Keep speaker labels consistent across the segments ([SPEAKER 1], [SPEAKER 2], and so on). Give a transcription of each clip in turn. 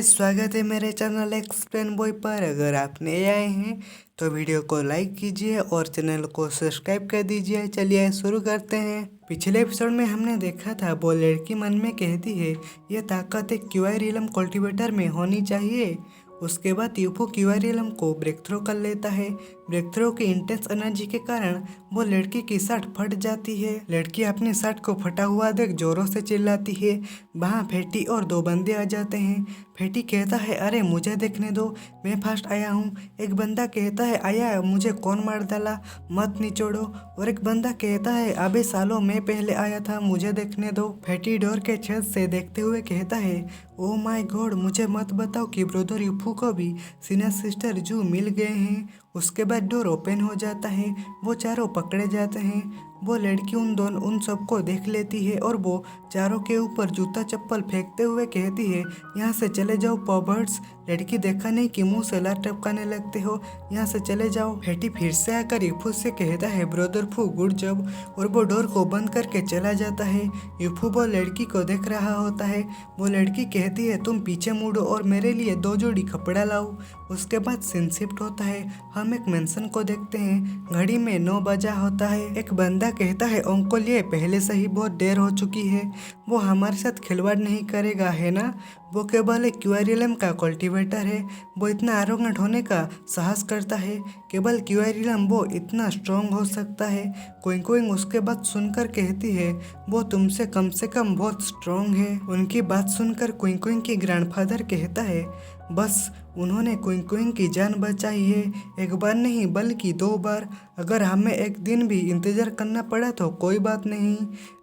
[SPEAKER 1] Guys, स्वागत है मेरे चैनल एक्सप्लेन बॉय पर। अगर आप नए आए हैं तो वीडियो को लाइक कीजिए और चैनल को सब्सक्राइब कर दीजिए। चलिए शुरू करते हैं। पिछले एपिसोड में हमने देखा था वो लड़की मन में कहती है ये ताकत एक क्यूआई रिलम कल्टीवेटर में होनी चाहिए। उसके बाद यूफो क्यूआई रिलम को ब्रेक थ्रो कर लेता है। ब्रेक थ्रो की इंटेंस एनर्जी के कारण वो लड़की की शर्ट फट जाती है। लड़की अपनी शर्ट को फटा हुआ देख जोरों से चिल्लाती है। वहाँ फेटी और दो बंदे आ जाते हैं। फेटी कहता है अरे मुझे देखने दो, मैं फर्स्ट आया हूँ। एक बंदा कहता है आया, मुझे कौन मार डाला, मत निचोड़ो। और एक बंदा कहता है अबे सालो, मैं पहले आया था, मुझे देखने दो। फेटी डोर के छत से देखते हुए कहता है ओ माय गॉड, मुझे मत बताओ कि ब्रदर यूफू को भी सीनियर सिस्टर जू मिल गए हैं। उसके बाद डोर ओपन हो जाता है, वो चारों पकड़े जाते हैं। वो लड़की उन सबको देख लेती है और वो चारों के ऊपर जूता चप्पल फेंकते हुए कहती है यहाँ से चले जाओ पॉबर्ड्स। लड़की देखा नहीं कि मुंह से लात टपकाने लगते हो, यहाँ से चले जाओ। फेटी फिर से आकर यूफू से कहता है ब्रदर फू गुड जॉब, और वो डोर को बंद करके चला जाता है। यूफू वो लड़की को देख रहा होता है। वो लड़की कहती है तुम पीछे मुड़ो और मेरे लिए 2 जोड़ी कपड़ा लाओ। उसके बाद सीन शिफ्ट होता है। हम एक मेंशन को देखते हैं। घड़ी में 9 बजा होता है। एक बंदा कहता है अंकल ये पहले से ही बहुत देर हो चुकी है, वो हमारे साथ खिलवाड़ नहीं करेगा है ना। वो केवल एक क्यूआई रिलम का कल्टीवेटर है, वो इतना एरोगेंट होने का साहस करता है। केवल क्यूआई रिलम वो इतना स्ट्रॉन्ग हो सकता है। क्विंग उसके बात सुनकर कहती है वो तुमसे कम से कम बहुत स्ट्रॉन्ग है। उनकी बात सुनकर क्विंग की ग्रैंडफादर कहता है बस उन्होंने क्विंग की जान बचाई है, एक बार नहीं बल्कि 2 बार। अगर हमें एक दिन भी इंतजार करना पड़ा तो कोई बात नहीं।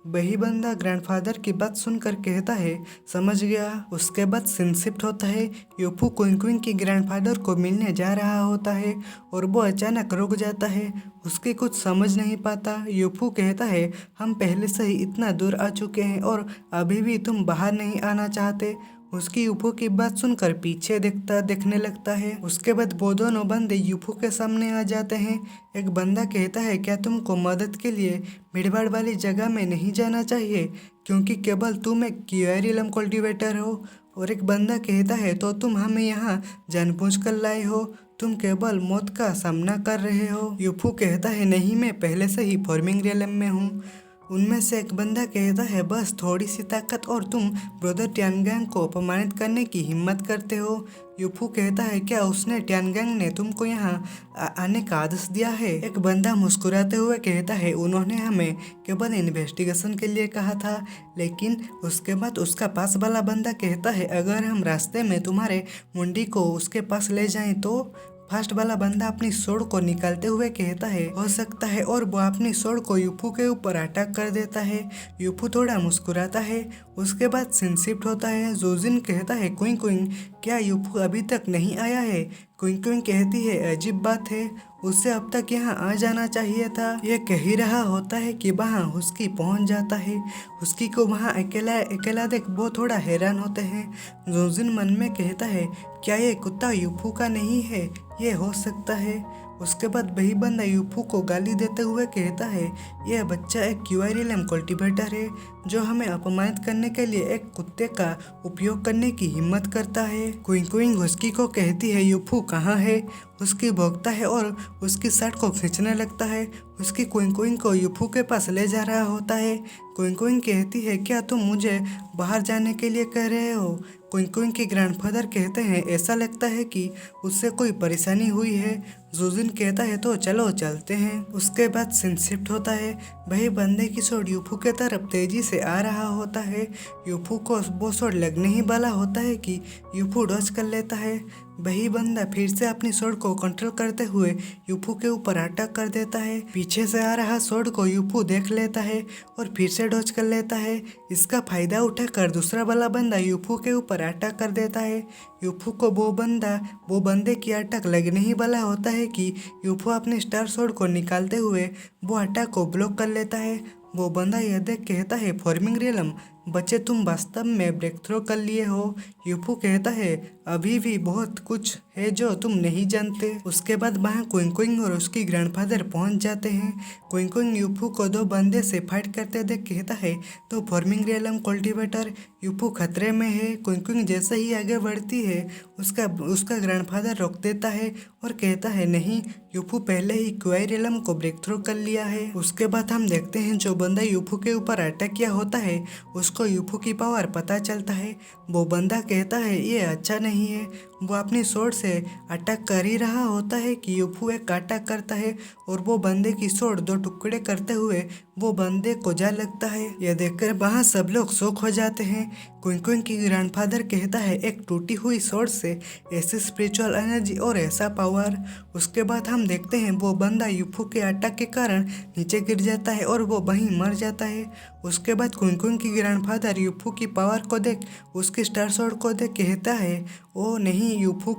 [SPEAKER 1] वही बंदा ग्रैंडफादर की बात सुनकर कहता है समझ गया। उसके बाद सीन शिफ्ट होता है। यूफू क्विंग की ग्रैंडफादर को मिलने जा रहा होता है और वो अचानक रुक जाता है। उसकी कुछ समझ नहीं पाता। यूफू कहता है हम पहले से ही इतना दूर आ चुके हैं और अभी भी तुम बाहर नहीं आना चाहते। उसकी यूफो की बात सुनकर पीछे देखने लगता है। उसके बाद वो दोनों बंदे यूफो के सामने आ जाते हैं। एक बंदा कहता है क्या तुमको मदद के लिए भीड़भाड़ वाली जगह में नहीं जाना चाहिए, क्योंकि केवल तुम एक क्यूआई रिलम कल्टीवेटर हो। और एक बंदा कहता है तो तुम हमें यहाँ जानबूझकर लाए हो, तुम केवल मौत का सामना कर रहे हो। यूफो कहता है नहीं, मैं पहले से ही फॉर्मिंग रिलम में हूँ। उनमें से एक बंदा कहता है बस थोड़ी सी ताकत और तुम ब्रदर टियानगैंग को अपमानित करने की हिम्मत करते हो। यूफू कहता है क्या उसने टियानगैंग ने तुमको यहाँ आने का आदेश दिया है। एक बंदा मुस्कुराते हुए कहता है उन्होंने हमें केवल इन्वेस्टिगेशन के लिए कहा था। लेकिन उसके बाद उसका पास वाला बंदा कहता है अगर हम रास्ते में तुम्हारे मुंडी को उसके पास ले जाएं तो। फर्स्ट वाला बंदा अपनी सोड को निकालते हुए कहता है हो सकता है, और वो अपनी सोड को यूफू के ऊपर अटैक कर देता है। यूफू थोड़ा मुस्कुराता है। उसके बाद सीन शिफ्ट होता है। जोजिन कहता है क्विंग क्या यूफू अभी तक नहीं आया है। क्विंग कहती है अजीब बात है, उससे अब तक यहाँ आ जाना चाहिए था। ये कह ही रहा होता है कि वहाँ हुस्की पहुँच जाता है। हुस्की को वहाँ अकेला देख वो थोड़ा हैरान होते हैं। जोजिन मन में कहता है क्या ये कुत्ता यूफू का नहीं है, ये हो सकता है। उसके बाद वही बंदा यूफू को गाली देते हुए कहता है यह बच्चा एक क्यूआई रिलम कल्टीवेटर है जो हमें अपमानित करने के लिए एक कुत्ते का उपयोग करने की हिम्मत करता है। क्विंग हुस्की को कहती है यूफू कहाँ है। उसकी भोगता है और उसकी शर्ट को खींचने लगता है। उसकी क्विंग को यूफू के पास ले जा रहा होता है। क्विंग कहती है क्या तुम मुझे बाहर जाने के लिए कह रहे हो। क्विंग के ग्रैंडफादर कहते हैं ऐसा लगता है कि उससे कोई परेशानी हुई है। जोजिन कहता है तो चलो चलते हैं। उसके बाद सीन शिफ्ट होता है। वही बंदे की शॉट यूफू के तरफ तेजी से आ रहा होता है। यूफू को वो शॉट लगने ही वाला होता है कि यूफू डॉज कर लेता है। वही बंदा फिर से अपनी शॉट को कंट्रोल करते हुए यूफू के ऊपर अटैक कर देता है। पीछे से आ रहा शॉट को यूफू देख लेता है और फिर से डॉज कर लेता है। इसका फायदा उठाकर दूसरा वाला बंदा यूफू के ऊपर अटैक कर देता है। यूफू को वो बंदे की अटैक लगने ही वाला होता है कि यूफू अपने स्टार शॉट को निकालते हुए वो अटैक को ब्लॉक कर लेता है। वो बंदा यह देख कहता है फॉर्मिंग रिलम बच्चे तुम वास्तव में ब्रेक थ्रो कर लिए हो, यूफू कहता है अभी भी बहुत कुछ है जो तुम नहीं जानते। उसके बाद वहाँ क्विंग क्विंग और उसकी ग्रैंडफादर पहुँच जाते हैं। क्विंग क्विंग यूफू को दो बंदे से फाइट करते देख कहता है तो फॉर्मिंग रियलम कल्टीवेटर यूफू खतरे में है। क्विंग क्विंग जैसे ही आगे बढ़ती है उसका ग्रैंडफादर रोक देता है और कहता है नहीं, यूफू पहले ही क्वाइरेलम को ब्रेक थ्रू कर लिया है। उसके बाद हम देखते हैं जो बंदा यूफू के ऊपर अटैक किया होता है उसको यूफू की पावर पता चलता है। वो बंदा कहता है ये अच्छा नहीं है। वो अपनी सोर्ड से अटैक कर ही रहा होता है कि यूफू एक अटैक करता है और वो बंदे की सोर्ड दो टुकड़े करते हुए वो बंदे को जा लगता है। यह देखकर वहाँ सब लोग शॉक हो जाते हैं। क्विंग क्विंग की ग्रैंडफादर कहता है एक टूटी हुई सोर्ड से ऐसी स्पिरिचुअल एनर्जी और ऐसा पावर। उसके बाद हम देखते हैं वो बंदा यूफू के अटैक के कारण नीचे गिर जाता है और वो वहीं मर जाता है। उसके बाद क्विंग क्विंग की ग्रैंडफादर यूफू की पावर को देख उसकी स्टार सोर्ड को देख कहता है ओ नहीं, यूफू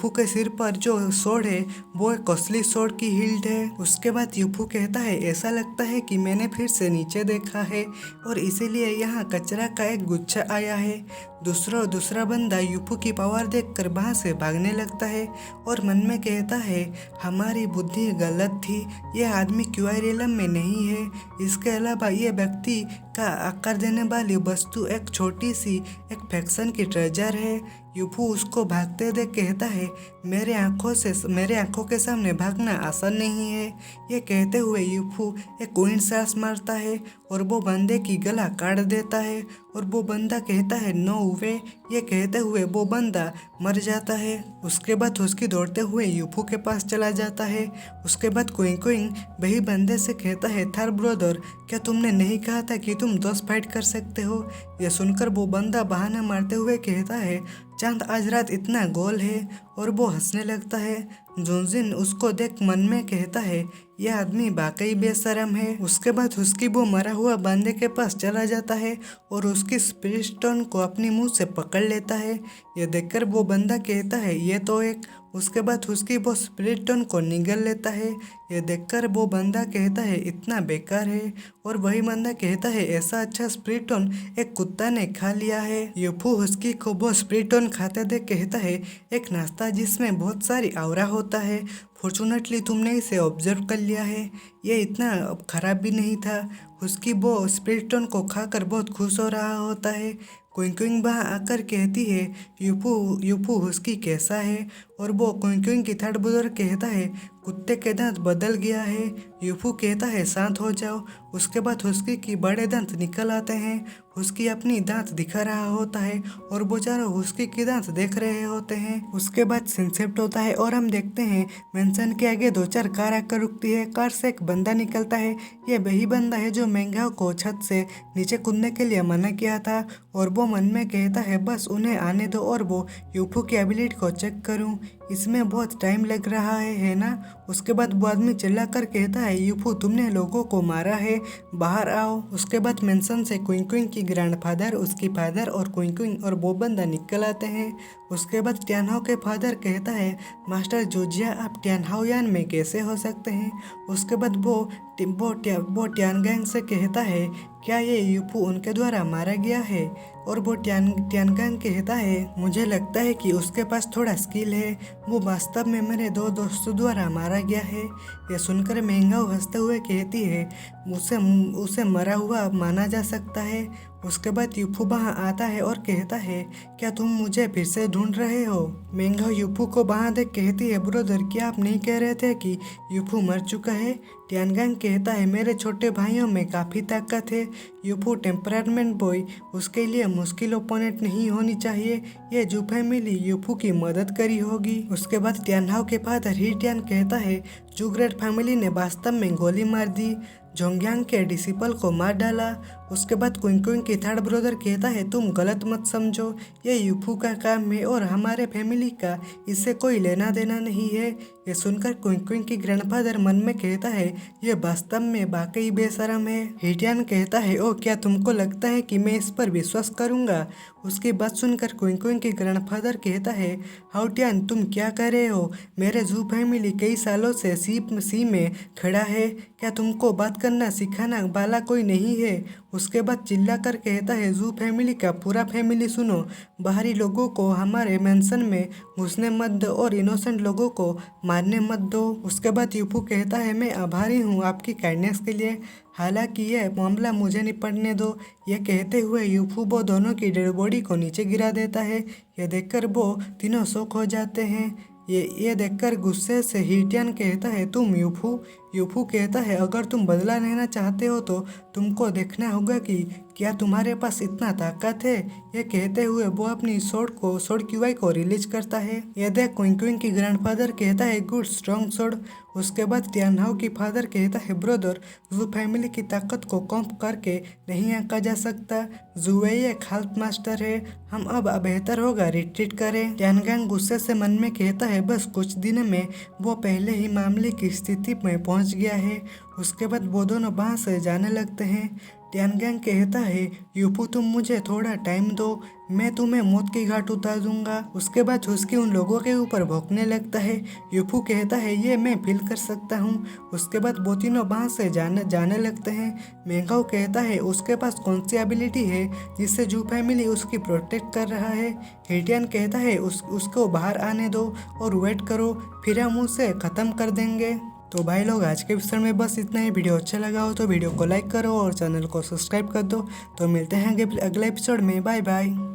[SPEAKER 1] के सिर पर जो सोर्ड है वो एक असली सोर्ड की हिल्ड है। उसके बाद यूफू कहता है ऐसा लगता है कि मैंने फिर से नीचे देखा है और इसीलिए यहाँ कचरा का एक गुच्छा आया है। दूसरा बंदा यूफू की पावर देखकर वहाँ से भागने लगता है और मन में कहता है हमारी बुद्धि गलत थी, यह आदमी क्वाइरेलम में नहीं है। इसके अलावा ये व्यक्ति का आकार देने वाली वस्तु एक छोटी सी एक फैक्शन की ट्रेजर है। यूफू उसको भागते देख कहता है मेरे आंखों के सामने भागना आसान नहीं है। ये कहते हुए यूफू एक विंड सांस मारता है और वो बंदे की गला काट देता है और वो बंदा कहता है नो वे। ये कहते हुए वो बंदा मर जाता है। उसके बाद हुस्की दौड़ते हुए यूफू के पास चला जाता है। उसके बाद क्विंग क्विंग वही बंदे से कहता है थार ब्रदर, क्या तुमने नहीं कहा था कि तुम 10 फाइट कर सकते हो? यह सुनकर वो बंदा बहाना मारते हुए कहता है चांद आज रात इतना गोल है और वो हंसने लगता है। जोंजिन उसको देख मन में कहता है यह आदमी वाकई बेशरम है। उसके बाद उसकी वो मरा हुआ बंदे के पास चला जाता है और उसकी स्पिरिट स्टोन को अपनी मुंह से पकड़ लेता है। यह देखकर वो बंदा कहता है ये तो एक। उसके बाद उसकी वो स्पिरिट स्टोन को निगल लेता है। यह देखकर वो बंदा कहता है इतना बेकार है और वही बंदा कहता है ऐसा अच्छा स्पिरिट स्टोन एक कुत्ता ने खा लिया है। यूफू हुस्की को वो स्पिरिट स्टोन खाते देख कहता है एक नाश्ता जिसमें बहुत सारी आउरा होता है। फॉर्चुनेटली तुमने इसे ऑब्जर्व कर लिया है, ये इतना खराब भी नहीं था। उसकी वो स्पिरिट स्टोन को खाकर बहुत खुश हो रहा होता है। क्विंग क्विंग वहाँ आकर कहती है यूफू हुस्की कैसा है और वो क्विंग क्विंग की थर्ड ब्रदर कहता है कुत्ते के दांत बदल गया है। यूफू कहता है शांत हो जाओ। उसके बाद हुस्की की बड़े दांत निकल आते हैं। हुस्की अपनी दांत दिखा रहा होता है और वो चारों हुस्की के दांत देख रहे होते हैं। उसके बाद सनसेट होता है और हम देखते हैं मेंशन के आगे 2-4 कार आकर रुकती है। कार से एक बंदा निकलता है। ये वही बंदा है जो मेंगाओ को छत से नीचे कूदने के लिए मना किया था और वो मन में कहता है बस उन्हें आने दो और वो यूफू की एबिलिटी को चेक करूं, इसमें बहुत टाइम लग रहा है ना। उसके बाद वो आदमी चिल्ला कर कहता है यूफू तुमने लोगों को मारा है, बाहर आओ। उसके बाद मेंशन से क्विंग क्विंग की ग्रैंडफादर, उसकी फादर और क्विंग क्विंग और वो बंदा निकल आते हैं। उसके बाद टियानहाओ के फादर कहता है मास्टर जोजिया आप टियानहाओयान में कैसे हो सकते हैं। उसके बाद वो टियानगैंग से कहता है क्या ये यूफू उनके द्वारा मारा गया है और वो टियानगैंग कहता है मुझे लगता है कि उसके पास थोड़ा स्किल है, वो वास्तव में मेरे 2 दोस्तों द्वारा मारा गया है। यह सुनकर मेंगाओ हंसते हुए कहती है उसे मरा हुआ माना जा सकता है। उसके बाद यूफू वहाँ आता है और कहता है क्या तुम मुझे फिर से ढूंढ रहे हो। मेंगाओ यूफू को वहाँ देख कहती है ब्रदर क्या आप नहीं कह रहे थे कि यूफू मर चुका है। टियानगैंग कहता है मेरे छोटे भाइयों में काफ़ी ताकत है। यूफू टेम्परामेंट बॉय, उसके लिए मुश्किल ओपोनेंट नहीं होनी चाहिए। ये जू फैमिली यूफू की मदद करी होगी। उसके बाद टियानहाओ के फादर ही टियान कहता है जू ग्रेट फैमिली ने वास्तव में गोली मार दी, जोंगयांग के डिसिपल को मार डाला। उसके बाद क्विंग क्विंग की थर्ड ब्रदर कहता है तुम गलत मत समझो, ये यूफू का काम है और हमारे फैमिली का इससे कोई लेना देना नहीं है। ये सुनकर क्विंग क्विंग की ग्रैंडफादर मन में कहता है ये वास्तव में वाकई बेशरम है। हिटियान कहता है ओ क्या तुमको लगता है कि मैं इस पर विश्वास करूंगा। उसकी बात सुनकर क्विंग क्विंग की ग्रैंडफादर कहता है हाउटियान तुम क्या कर रहे हो, मेरे जू फैमिली कई सालों से सी में खड़ा है, क्या तुमको बात करना सिखाना वाला कोई नहीं है। उसके बाद चिल्ला कर कहता है, जू फैमिली का पूरा फैमिली सुनो, बाहरी लोगों को हमारे मेंशन में घुसने मत दो और इनोसेंट लोगों को मारने मत दो। उसके बाद यूफू कहता है, मैं आभारी हूँ आपकी काइंडनेस के लिए, हालांकि यह मामला मुझे निपटने दो। यह कहते हुए यूफू वो दोनों की डेड बॉडी को नीचे गिरा देता है। यह देखकर वो तीनों शॉक हो जाते हैं। ये देखकर गुस्से से हीटियन कहता है, तुम यूफू। यूफू कहता है, अगर तुम बदला लेना चाहते हो तो तुमको देखना होगा कि क्या तुम्हारे पास इतना ताकत है। ये कहते हुए वो अपनी स्वॉर्ड क्यूआई को रिलीज करता है। ये देख क्विंग की ग्रैंडफादर कहता है, गुड स्ट्रॉन्ग स्वॉर्ड। उसके बाद टियानहाओ की फादर कहता है, ब्रदर, जू फैमिली की ताकत को कम करके नहीं आंका जा सकता। जुए एक हेल्प मास्टर है, हम अब बेहतर होगा रिट्रीट करें। टियानगांग गुस्से से मन में कहता है, बस कुछ दिन में वो पहले ही मामले की स्थिति में पहुंच गया है। उसके बाद वो दोनों वहाँ से जाने लगते हैं। टियानगांग कहता है, यूफू तुम मुझे थोड़ा टाइम दो, मैं तुम्हें मौत की घाट उतार दूंगा। उसके बाद हुस्की उन लोगों के ऊपर भौंकने लगता है। यूफू कहता है, ये मैं फील कर सकता हूँ। उसके बाद वो तीनों वहाँ से जाने लगते हैं। मेंगाओ कहता है, उसके पास कौन सी एबिलिटी है जिससे जू फैमिली उसकी प्रोटेक्ट कर रहा है। हिटियन कहता है, उसको बाहर आने दो और वेट करो, फिर हम उसे ख़त्म कर देंगे। तो भाई लोग, आज के एपिसोड में बस इतना ही। वीडियो अच्छा लगा हो तो वीडियो को लाइक करो और चैनल को सब्सक्राइब कर दो। तो मिलते हैं अगले एपिसोड में। Bye bye.